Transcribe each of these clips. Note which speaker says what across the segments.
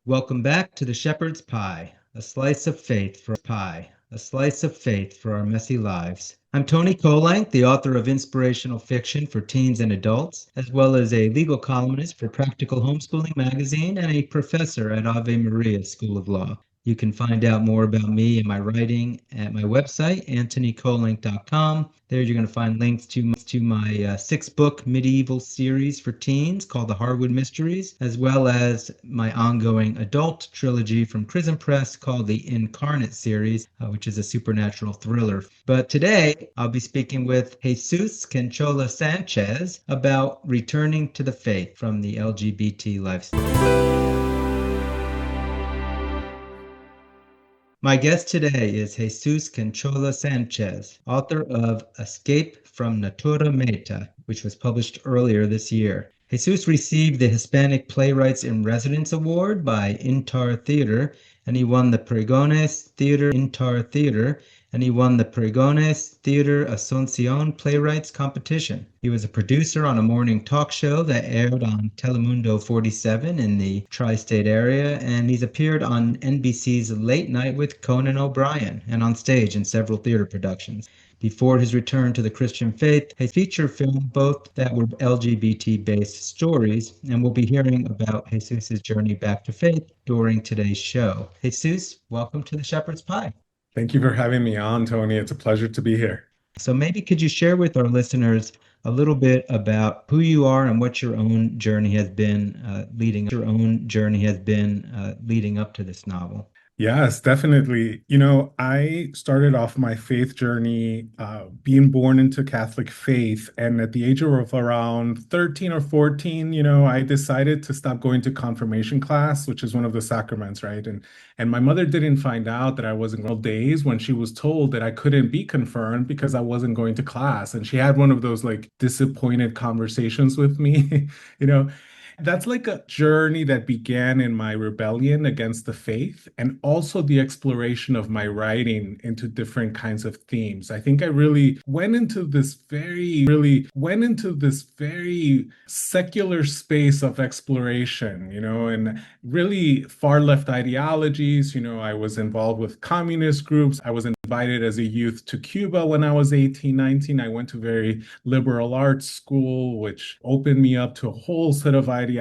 Speaker 1: Welcome back to the Shepherd's Pie, a slice of faith for our messy lives. I'm Tony Kolenc, the author of inspirational fiction for teens and adults, as well as a legal columnist for Practical Homeschooling magazine and a professor at Ave Maria School of Law. You can find out more about me and my writing at my website, antonykolenc.com. There you're going to find links to my six-book medieval series for teens called The Harwood Mysteries, as well as my ongoing adult trilogy from Prison Press called the Incarnate series, which is a supernatural thriller. But today, I'll be speaking with Jesús Canchola Sánchez about returning to the faith from the LGBT lifestyle. My guest today is Jesús Canchola Sánchez, author of Escape from Natura Meta, which was published earlier this year. Jesús received the Hispanic Playwrights in Residence Award by Intar Theater, and he won the Pregones Theater Asuncion Playwrights Competition. He was a producer on a morning talk show that aired on Telemundo 47 in the tri-state area, and he's appeared on NBC's Late Night with Conan O'Brien and on stage in several theater productions. Before his return to the Christian faith, a feature film both that were LGBT-based stories, and we'll be hearing about Jesus's journey back to faith during today's show. Jesus, welcome to the Shepherd's Pie.
Speaker 2: Thank you for having me on, Tony. It's a pleasure to be here.
Speaker 1: So maybe could you share with our listeners a little bit about who you are and what your own journey has been leading up to this novel?
Speaker 2: Yes, definitely. I started off my faith journey being born into Catholic faith. And at the age of around 13 or 14, I decided to stop going to confirmation class, which is one of the sacraments, right? And my mother didn't find out that I wasn't going days when she was told that I couldn't be confirmed because I wasn't going to class. And she had one of those like disappointed conversations with me, you know. That's like a journey that began in my rebellion against the faith and also the exploration of my writing into different kinds of themes. I think I really went into this very secular space of exploration, and really far left ideologies. I was involved with communist groups. I was invited as a youth to Cuba when I was 18, 19. I went to very liberal arts school, which opened me up to a whole set of ideologies.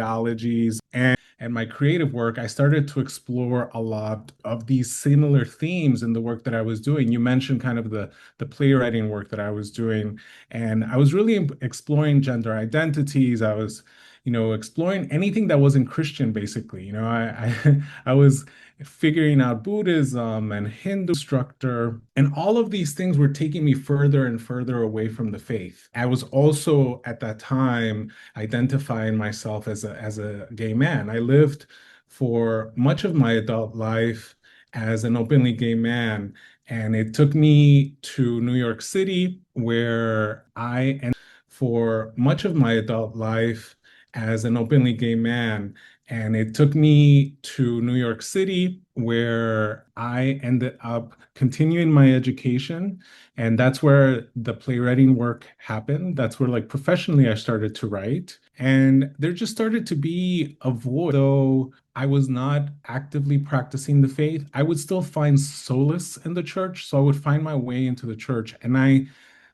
Speaker 2: And my creative work, I started to explore a lot of these similar themes in the work that I was doing. You mentioned kind of the playwriting work that I was doing, and I was really exploring gender identities. I was exploring anything that wasn't Christian, basically. I was figuring out Buddhism and Hindu structure, and all of these things were taking me further and further away from the faith. I was also at that time identifying myself as a gay man. I lived for much of my adult life as an openly gay man, and it took me to New York City, where I ended for much of my adult life as an openly gay man. And it took me to New York City, where I ended up continuing my education. And that's where the playwriting work happened. That's where, like, professionally, I started to write. And there just started to be a void. Though I was not actively practicing the faith, I would still find solace in the church. So I would find my way into the church. And I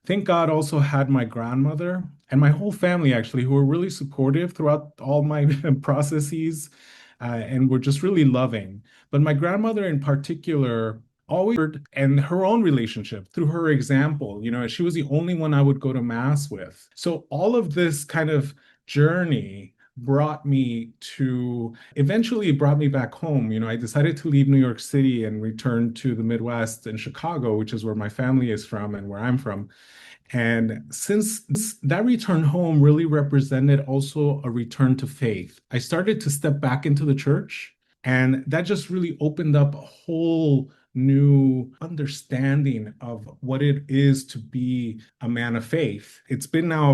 Speaker 2: thank God also had my grandmother and my whole family, actually, who were really supportive throughout all my processes, and were just really loving. But my grandmother in particular always, and her own relationship through her example, she was the only one I would go to mass with. So all of this kind of journey eventually brought me back home. I decided to leave New York City and return to the Midwest and Chicago, which is where my family is from and where I'm from. And since that return home really represented also a return to faith, I started to step back into the church, and that just really opened up a whole new understanding of what it is to be a man of faith. It's been now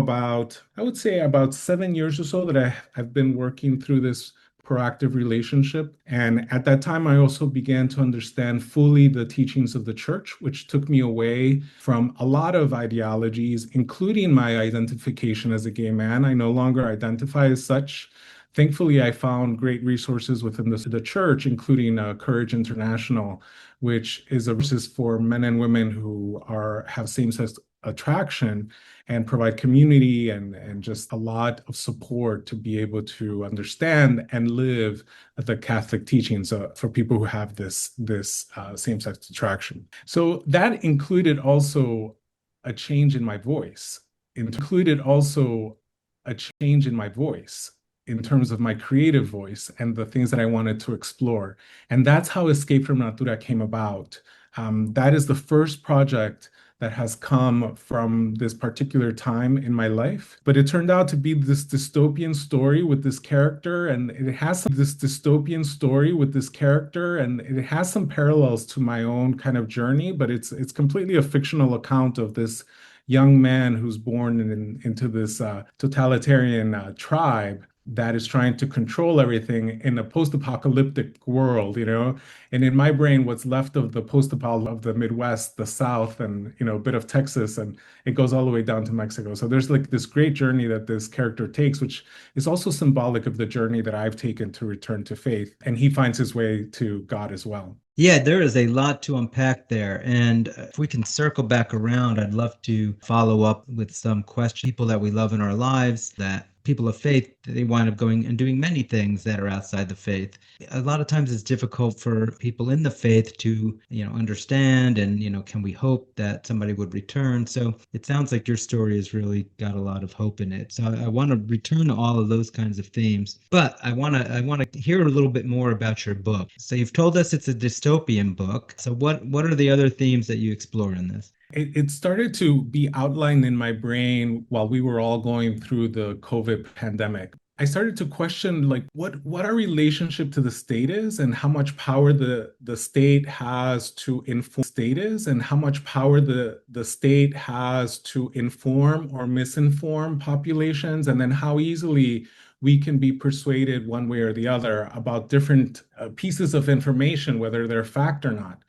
Speaker 2: I would say about 7 years or so that I've been working through this proactive relationship. And at that time, I also began to understand fully the teachings of the church, which took me away from a lot of ideologies, including my identification as a gay man. I no longer identify as such. Thankfully, I found great resources within the church, including Courage International, which is a resource for men and women who have same-sex attraction and provide community and just a lot of support to be able to understand and live the Catholic teachings for people who have this same-sex attraction. So that included also a change in my voice. Included also a change in my voice in terms of my creative voice and the things that I wanted to explore. And that's how Escape from Natura came about. That is the first project that has come from this particular time in my life. But it turned out to be this dystopian story with this character, and it has this dystopian story with this character, and it has some parallels to my own kind of journey, but it's completely a fictional account of this young man who's born into this totalitarian tribe that is trying to control everything in a post-apocalyptic world, And in my brain, what's left of the post-apocalyptic of the Midwest, the South, and a bit of Texas, and it goes all the way down to Mexico. So there's like this great journey that this character takes, which is also symbolic of the journey that I've taken to return to faith. And he finds his way to God as well.
Speaker 1: Yeah, there is a lot to unpack there. And if we can circle back around, I'd love to follow up with some questions. People that we love in our lives, that people of faith, they wind up going and doing many things that are outside the faith. A lot of times it's difficult for people in the faith to, understand and, can we hope that somebody would return? So it sounds like your story has really got a lot of hope in it. So I want to return to all of those kinds of themes, but I want to hear a little bit more about your book. So you've told us it's a dystopian book. So what are the other themes that you explore in this?
Speaker 2: It started to be outlined in my brain while we were all going through the COVID pandemic. I started to question like what our relationship to the state is and how much power the state has to inform or misinform populations, and then how easily we can be persuaded one way or the other about different pieces of information, whether they're fact or not.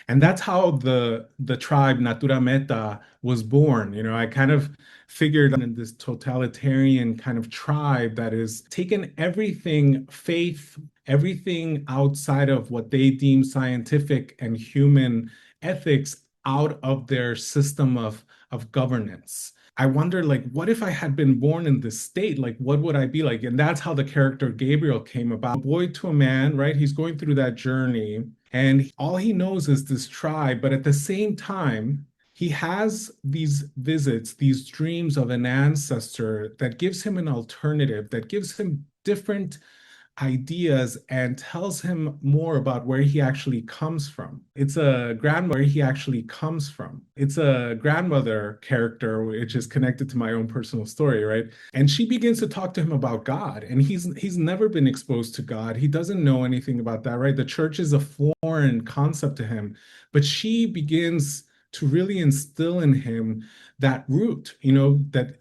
Speaker 2: And that's how the tribe Natura Meta was born. I kind of figured in this totalitarian kind of tribe that is taken everything faith, everything outside of what they deem scientific and human ethics out of their system of governance. I wonder, like, what if I had been born in this state? Like, what would I be like? And that's how the character Gabriel came about. A boy to a man, right? He's going through that journey, and all he knows is this tribe. But at the same time, he has these visits, these dreams of an ancestor that gives him an alternative, that gives him different ideas and tells him more about where he actually comes from. It's a grandmother character, which is connected to my own personal story, right? And she begins to talk to him about God, and he's never been exposed to God. He doesn't know anything about that, right? The church is a foreign concept to him, but she begins to really instill in him that root, that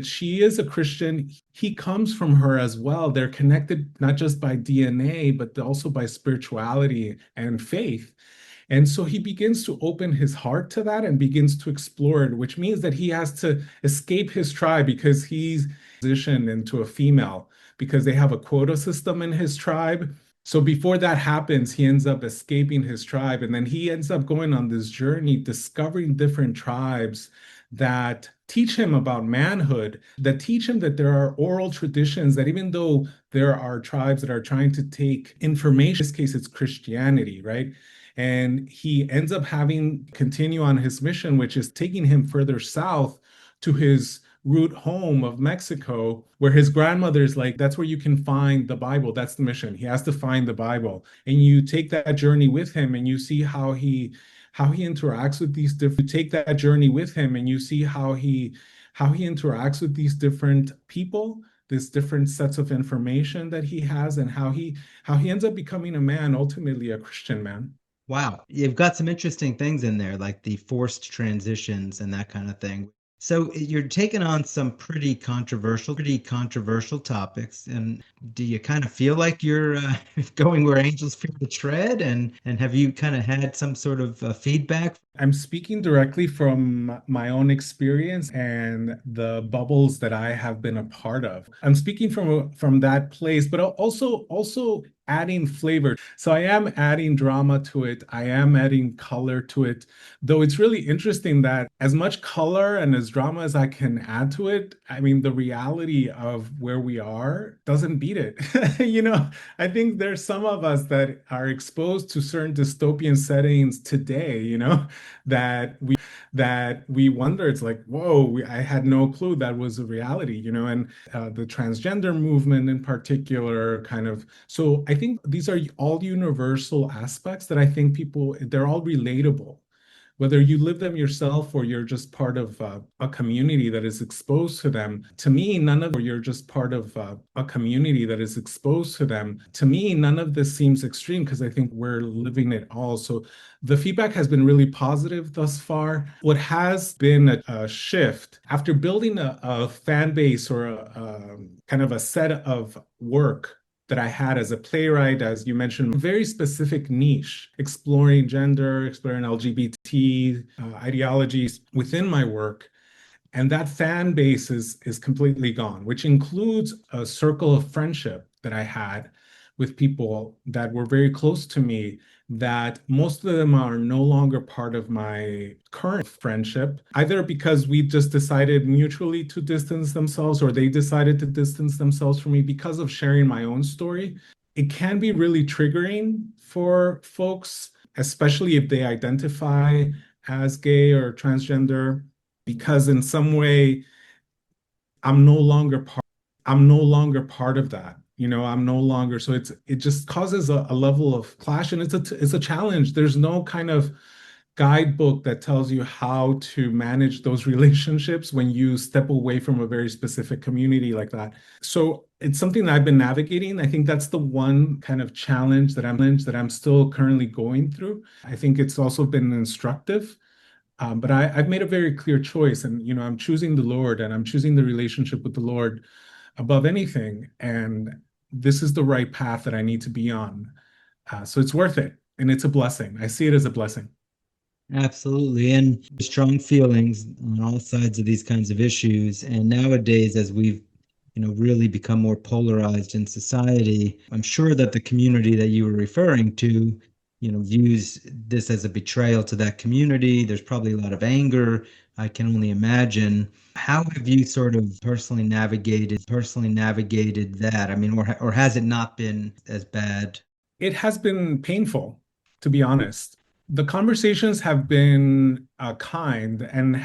Speaker 2: she is a Christian. He comes from her as well. They're connected not just by DNA, but also by spirituality and faith. And so he begins to open his heart to that and begins to explore it, which means that he has to escape his tribe because he's transitioned into a female, because they have a quota system in his tribe. So before that happens, he ends up escaping his tribe, and then he ends up going on this journey, discovering different tribes that teach him about manhood, that teach him that there are oral traditions, that even though there are tribes that are trying to take information, in this case, it's Christianity, right? And he ends up continue on his mission, which is taking him further south to his root home of Mexico, where his grandmother's like, that's where you can find the Bible. That's the mission. He has to find the Bible. And you take that journey with him and you see how he interacts with these different, you take that journey with him and you see how he interacts with these different people, this different sets of information that he has, and how he ends up becoming a man, ultimately a Christian man.
Speaker 1: Wow. You've got some interesting things in there, like the forced transitions and that kind of thing. So you're taking on some pretty controversial topics, and do you kind of feel like you're going where angels fear to tread? And have you kind of had some sort of feedback?
Speaker 2: I'm speaking directly from my own experience and the bubbles that I have been a part of. I'm speaking from that place, but also adding flavor. So I am adding drama to it. I am adding color to it. Though it's really interesting that as much color and as drama as I can add to it, I mean, the reality of where we are doesn't beat it. I think there's some of us that are exposed to certain dystopian settings today, that we wonder. It's like, whoa, I had no clue that was a reality, and the transgender movement in particular, kind of. So I think these are all universal aspects that I think they're all relatable, whether you live them yourself or you're just part of a community that is exposed to them. To me, none of or you're just part of a community that is exposed to them. To me, none of this seems extreme because I think we're living it all. So the feedback has been really positive thus far. What has been a shift after building a fan base or a kind of a set of work that I had as a playwright, as you mentioned, a very specific niche, exploring gender, exploring LGBT ideologies within my work. And that fan base is completely gone, which includes a circle of friendship that I had with people that were very close to me, that most of them are no longer part of my current friendship, either because we just decided mutually to distance themselves or they decided to distance themselves from me because of sharing my own story. It can be really triggering for folks, especially if they identify as gay or transgender, because in some way I'm no longer part of that. I'm no longer. So it just causes a level of clash, and it's a challenge. There's no kind of guidebook that tells you how to manage those relationships when you step away from a very specific community like that. So it's something that I've been navigating. I think that's the one kind of challenge that I'm still currently going through. I think it's also been instructive. But I've made a very clear choice, and I'm choosing the Lord, and I'm choosing the relationship with the Lord above anything. And this is the right path that I need to be on. So it's worth it, and it's a blessing. I see it as a blessing.
Speaker 1: Absolutely. And strong feelings on all sides of these kinds of issues. And nowadays, as we've, really become more polarized in society, I'm sure that the community that you were referring to, views this as a betrayal to that community. There's probably a lot of anger. I can only imagine. How have you sort of personally navigated that? I mean, or has it not been as bad?
Speaker 2: It has been painful, to be honest. The conversations have been kind, and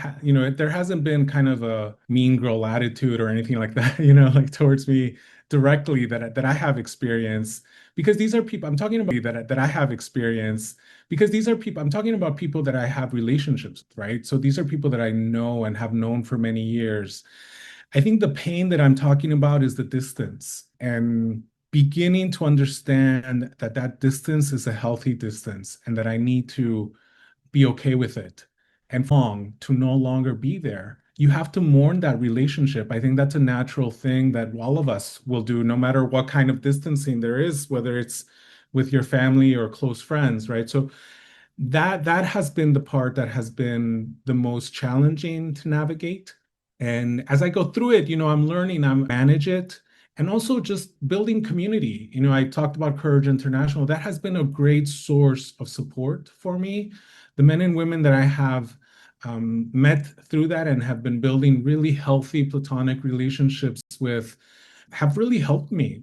Speaker 2: there hasn't been kind of a mean girl attitude or anything like that, like towards me directly that I have experienced. Because these are people I'm talking about that I have experienced. Because these are people I'm talking about people that I have relationships with, right? So these are people that I know and have known for many years. I think the pain that I'm talking about is the distance, and beginning to understand that that distance is a healthy distance and that I need to be okay with it and long to no longer be there. You have to mourn that relationship. I think that's a natural thing that all of us will do, no matter what kind of distancing there is, whether it's with your family or close friends, right? So that has been the part that has been the most challenging to navigate. And as I go through it, I'm learning, I'm manage it, and also just building community. I talked about Courage International. That has been a great source of support for me. The men and women that I have met through that and have been building really healthy platonic relationships with have really helped me,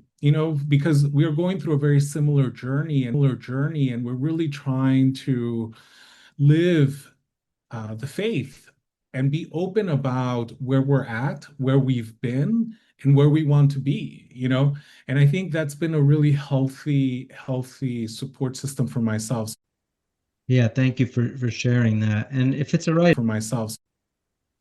Speaker 2: because we are going through a very similar journey, and we're really trying to live the faith and be open about where we're at, where we've been, and where we want to be. And I think that's been a really healthy support system for myself.
Speaker 1: Yeah, thank you for sharing that. And if it's all right,
Speaker 2: For myself.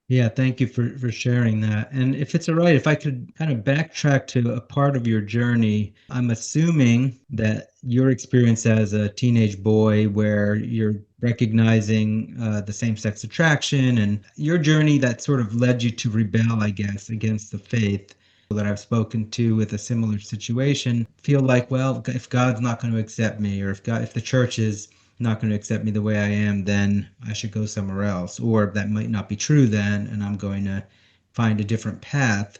Speaker 1: yeah, thank you for sharing that. And if it's all right, if I could kind of backtrack to a part of your journey, I'm assuming that your experience as a teenage boy, where you're recognizing the same-sex attraction and your journey that sort of led you to rebel, I guess, against the faith that I've spoken to with a similar situation feel like, well, if God's not going to accept me, or if the church is not going to accept me the way I am, then I should go somewhere else. Or that might not be true then, and I'm going to find a different path.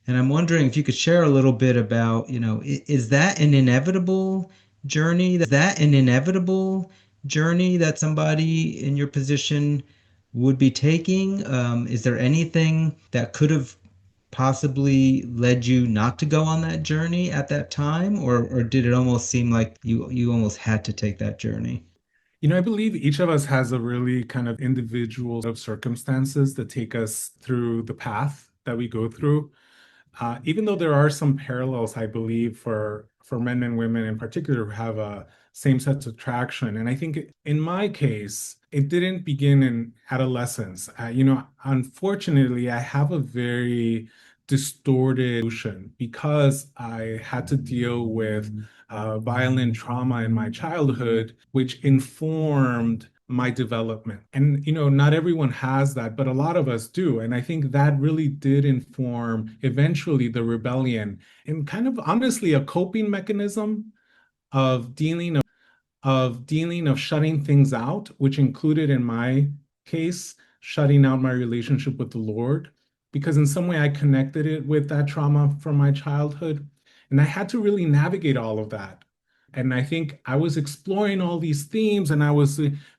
Speaker 1: And I'm wondering if you could share a little bit about, is that an inevitable journey? That an inevitable journey that somebody in your position would be taking? Is there anything that could have possibly led you not to go on that journey at that time, or did it almost seem like you almost had to take that journey?
Speaker 2: I believe each of us has a really kind of individual set of circumstances that take us through the path that we go through. Even though there are some parallels, I believe, for men and women in particular who have a same-sex attraction. And I think in my case, it didn't begin in adolescence. Unfortunately, I have a very distorted emotion because I had to deal with violent trauma in my childhood, which informed my development. And, not everyone has that, but a lot of us do. And I think that really did inform eventually the rebellion and kind of honestly a coping mechanism of shutting things out, which included in my case, shutting out my relationship with the Lord, because in some way I connected it with that trauma from my childhood. And I had to really navigate all of that. And I think I was exploring all these themes and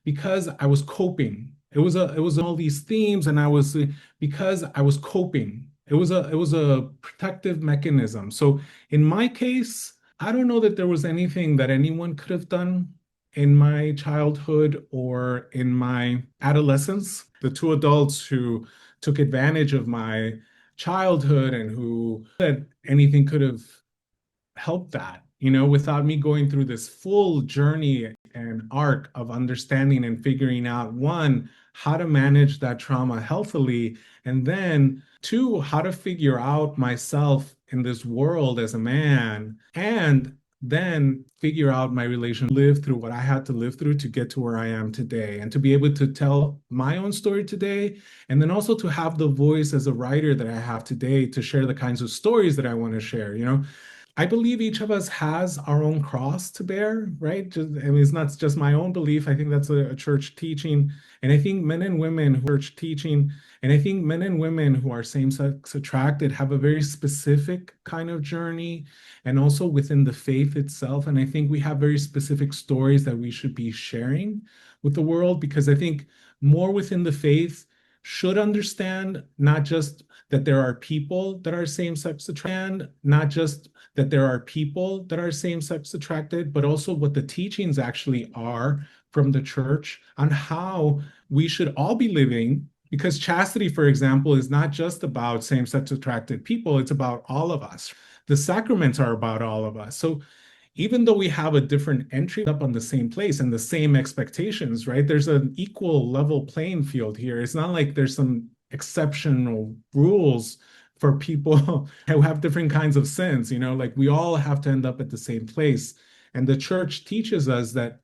Speaker 2: because I was coping. It was all these themes and because I was coping. It was a protective mechanism. So in my case, I don't know that there was anything that anyone could have done in my childhood or in my adolescence. The two adults who took advantage of my childhood and who said anything could have helped that, without me going through this full journey and arc of understanding and figuring out one, how to manage that trauma healthily, and then two, how to figure out myself in this world as a man, and then figure out my relation, live through what I had to live through to get to where I am today, and to be able to tell my own story today, and then also to have the voice as a writer that I have today to share the kinds of stories that I want to share. I believe each of us has our own cross to bear, right? It's not just my own belief. I think that's a church teaching. And I think men and women who are church teaching, and I think men and women who are same-sex attracted have a very specific kind of journey, and also within the faith itself. And I think we have very specific stories that we should be sharing with the world, because I think more within the faith should understand not just that there are people that are same-sex attracted, not just that there are people that are same-sex attracted, but also what the teachings actually are from the church on how we should all be living. Because chastity, for example, is not just about same-sex attracted people, it's about all of us. The sacraments are about all of us. So even though we have a different entry up on the same place and the same expectations, right? There's an equal level playing field here. It's not like there's some exceptional rules for people who have different kinds of sins, like we all have to end up at the same place. And the church teaches us that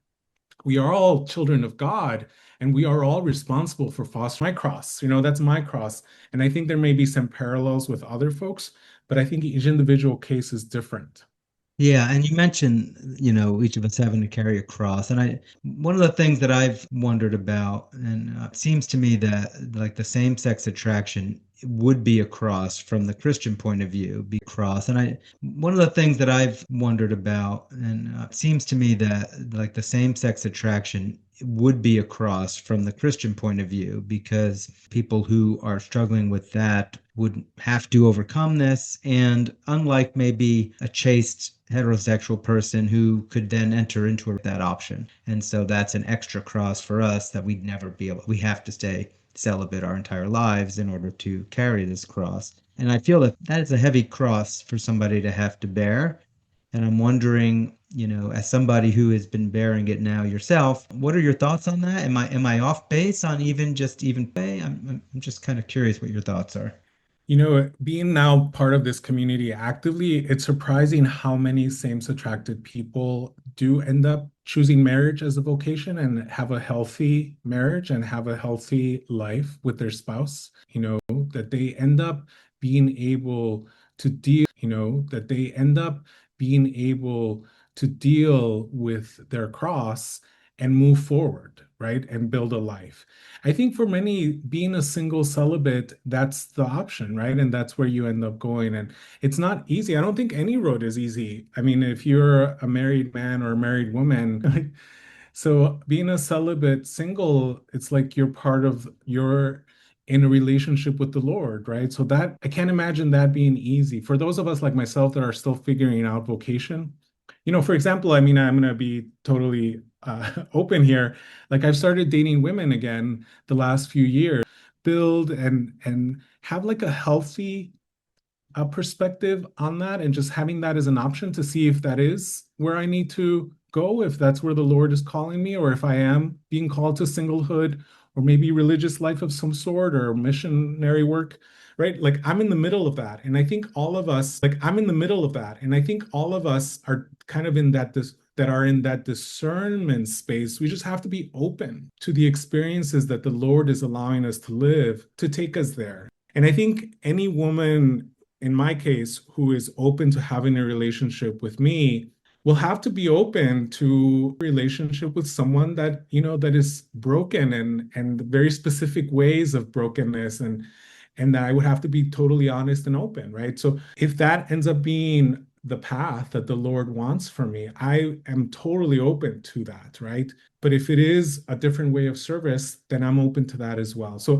Speaker 2: we are all children of God and we are all responsible for fostering my cross. That's my cross. And I think there may be some parallels with other folks, but I think each individual case is different.
Speaker 1: Yeah, and you mentioned, each of us having to carry a cross. And one of the things that I've wondered about, and it seems to me that like the same-sex attraction would be a cross from the Christian point of view, be a cross. And one of the things that I've wondered about, and it seems to me that like the same-sex attraction would be a cross from the Christian point of view, because people who are struggling with that would have to overcome this. And unlike maybe a chaste heterosexual person who could then enter into that option. And so that's an extra cross for us that we'd never be able, we have to stay celibate our entire lives in order to carry this cross. And I feel that that is a heavy cross for somebody to have to bear. And I'm wondering, as somebody who has been bearing it now yourself, what are your thoughts on that? Am I off base on even pay? I'm just kind of curious what your thoughts are.
Speaker 2: Being now part of this community actively, it's surprising how many same-sex-attracted people do end up choosing marriage as a vocation and have a healthy marriage and have a healthy life with their spouse, that they end up being able to deal with their cross and move forward, right? And build a life. I think for many, being a single celibate, that's the option, right? And that's where you end up going. And it's not easy. I don't think any road is easy. I mean, if you're a married man or a married woman, so being a celibate single, it's like you're in a relationship with the Lord, right? So that I can't imagine that being easy. For those of us like myself that are still figuring out vocation, for example, I mean, I'm going to be totally open here. Like I've started dating women again the last few years, build and have like a healthy perspective on that, and just having that as an option to see if that is where I need to go, if that's where the Lord is calling me, or if I am being called to singlehood or maybe religious life of some sort or missionary work, right? Like I'm in the middle of that. And I think all of us, are kind of in that are in that discernment space. We just have to be open to the experiences that the Lord is allowing us to live to take us there. And I think any woman, in my case, who is open to having a relationship with me will have to be open to a relationship with someone that, that is broken and very specific ways of brokenness, and that I would have to be totally honest and open, right? So if that ends up being the path that the Lord wants for me, I am totally open to that, right? But if it is a different way of service, then I'm open to that as well. So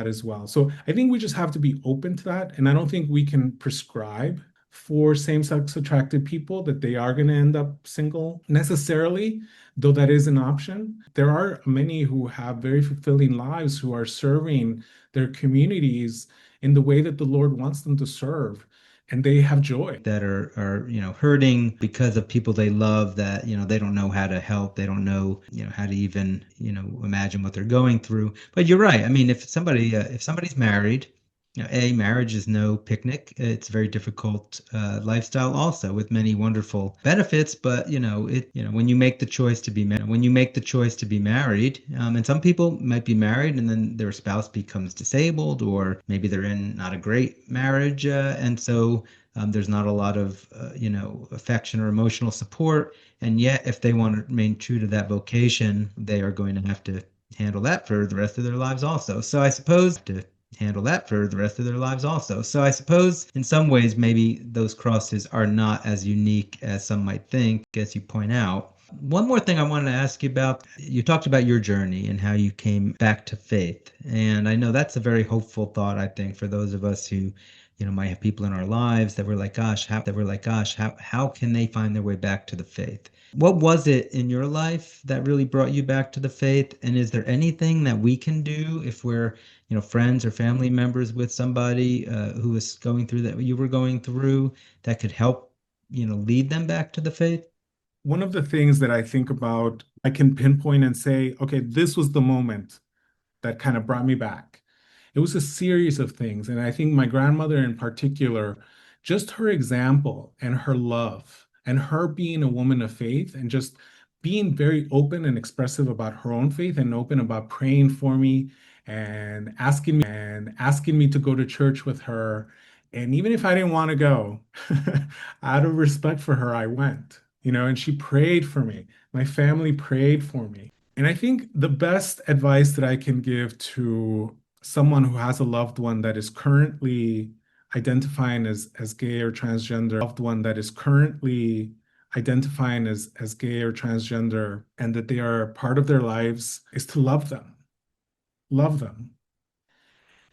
Speaker 2: I think we just have to be open to that. And I don't think we can prescribe for same-sex attracted people that they are going to end up single necessarily, though that is an option. There are many who have very fulfilling lives, who are serving their communities in the way that the Lord wants them to serve, and they have joy.
Speaker 1: That are hurting because of people they love, that they don't know how to help, they don't know how to even imagine what they're going through. But you're right. I mean, if somebody's married, marriage is no picnic. It's a very difficult lifestyle, also with many wonderful benefits. But when you make the choice to be married, and some people might be married and then their spouse becomes disabled, or maybe they're in not a great marriage, and so there's not a lot of affection or emotional support. And yet, if they want to remain true to that vocation, they are going to have to handle that for the rest of their lives also. So I suppose in some ways, maybe those crosses are not as unique as some might think, as you point out. One more thing I wanted to ask you about. You talked about your journey and how you came back to faith. And I know that's a very hopeful thought, I think, for those of us who might have people in our lives that we're like, gosh, how can they find their way back to the faith? What was it in your life that really brought you back to the faith? And is there anything that we can do if we're, friends or family members with somebody who is going through that you were going through, that could help, lead them back to the faith?
Speaker 2: One of the things that I think about, I can pinpoint and say, okay, this was the moment that kind of brought me back. It was a series of things. And I think my grandmother in particular, just her example and her love and her being a woman of faith and just being very open and expressive about her own faith and open about praying for me and asking me to go to church with her. And even if I didn't want to go, out of respect for her, I went, and she prayed for me. My family prayed for me. And I think the best advice that I can give to someone who has a loved one that is currently identifying as gay or transgender, and that they are part of their lives, is to love them. Love them.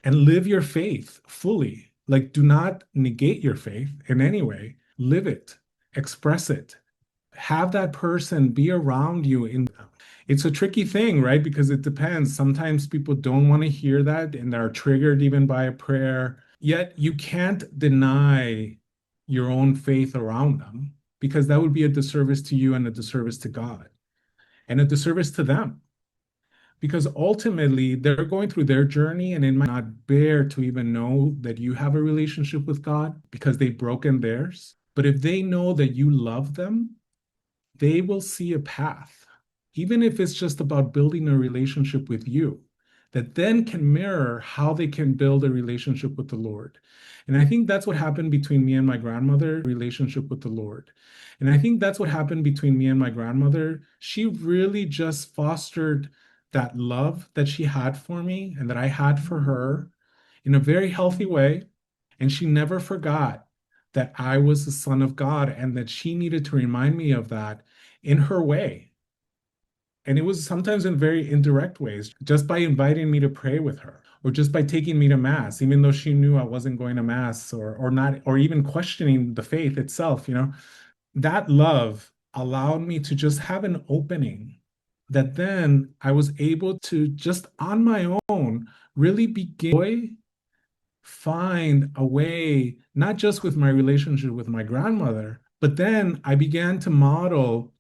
Speaker 2: And live your faith fully. Like, do not negate your faith in any way. Live it, express it. Have that person be around you it's a tricky thing, right? Because it depends. Sometimes people don't want to hear that and are triggered even by a prayer. Yet you can't deny your own faith around them, because that would be a disservice to you and a disservice to God and a disservice to them. because ultimately they're going through their journey and it might not bear to even know that you have a relationship with God because they've broken theirs. But if they know that you love them, they will see a path, even if it's just about building a relationship with you, that then can mirror how they can build a relationship with the Lord. And I think that's what happened between me and my grandmother, relationship with the Lord. And I think that's what happened between me and my grandmother. She really just fostered that love that she had for me and that I had for her in a very healthy way. And she never forgot that I was the son of God and that she needed to remind me of that in her way. And it was sometimes in very indirect ways, just by inviting me to pray with her or just by taking me to mass, even though she knew I wasn't going to mass or not, or even questioning the faith itself, that love allowed me to just have an opening that then I was able to just on my own really begin find a way, not just with my relationship with my grandmother, but then I began to model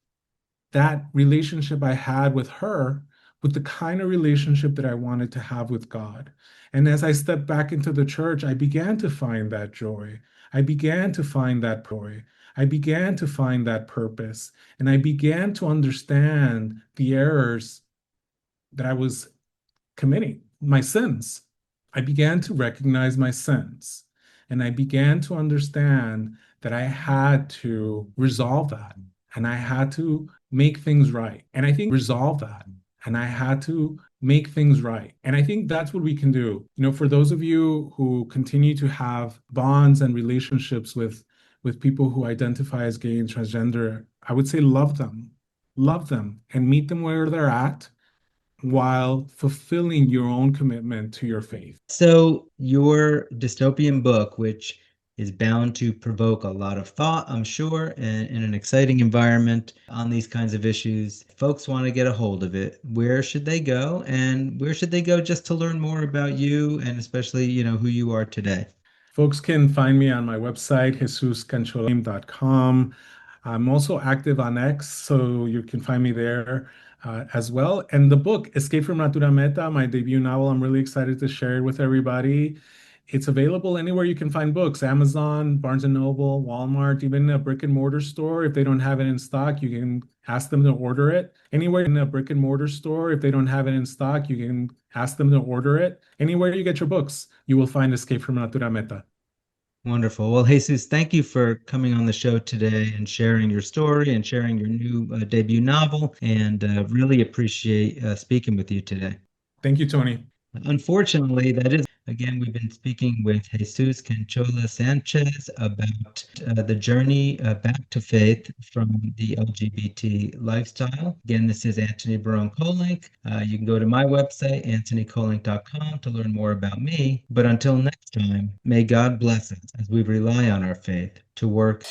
Speaker 2: that relationship I had with her with the kind of relationship that I wanted to have with God. And as I stepped back into the church, I began to find that joy. I began to find that joy. I began to find that purpose. And I began to understand the errors that I was committing, my sins. I began to recognize my sins. And I began to understand that I had to resolve that. And I had to make things right. And I think resolve that. And I had to make things right. And I think that's what we can do. For those of you who continue to have bonds and relationships with people who identify as gay and transgender, I would say love them, and meet them where they're at while fulfilling your own commitment to your faith.
Speaker 1: So your dystopian book, which is bound to provoke a lot of thought, I'm sure, and in an exciting environment on these kinds of issues. Folks want to get a hold of it. Where should they go? And where should they go just to learn more about you and especially, who you are today?
Speaker 2: Folks can find me on my website, jesuscanchola.com. I'm also active on X, so you can find me there as well. And the book, Escape from Natura Meta, my debut novel, I'm really excited to share it with everybody. It's available anywhere you can find books, Amazon, Barnes& and Noble, Walmart, even a brick and mortar store. If they don't have it in stock, you can ask them to order it. Anywhere in a brick and mortar store, if they don't have it in stock, you can ask them to order it. Anywhere you get your books, you will find Escape from Natura Meta.
Speaker 1: Wonderful. Well, Jesus, thank you for coming on the show today and sharing your story and sharing your new debut novel, and really appreciate speaking with you today.
Speaker 2: Thank you, Tony.
Speaker 1: Unfortunately, that is, again, we've been speaking with Jesús Canchola Sánchez about the journey back to faith from the LGBT lifestyle. Again, this is Antony Barone Kolenc. You can go to my website, antonykolenc.com, to learn more about me. But until next time, may God bless us as we rely on our faith to work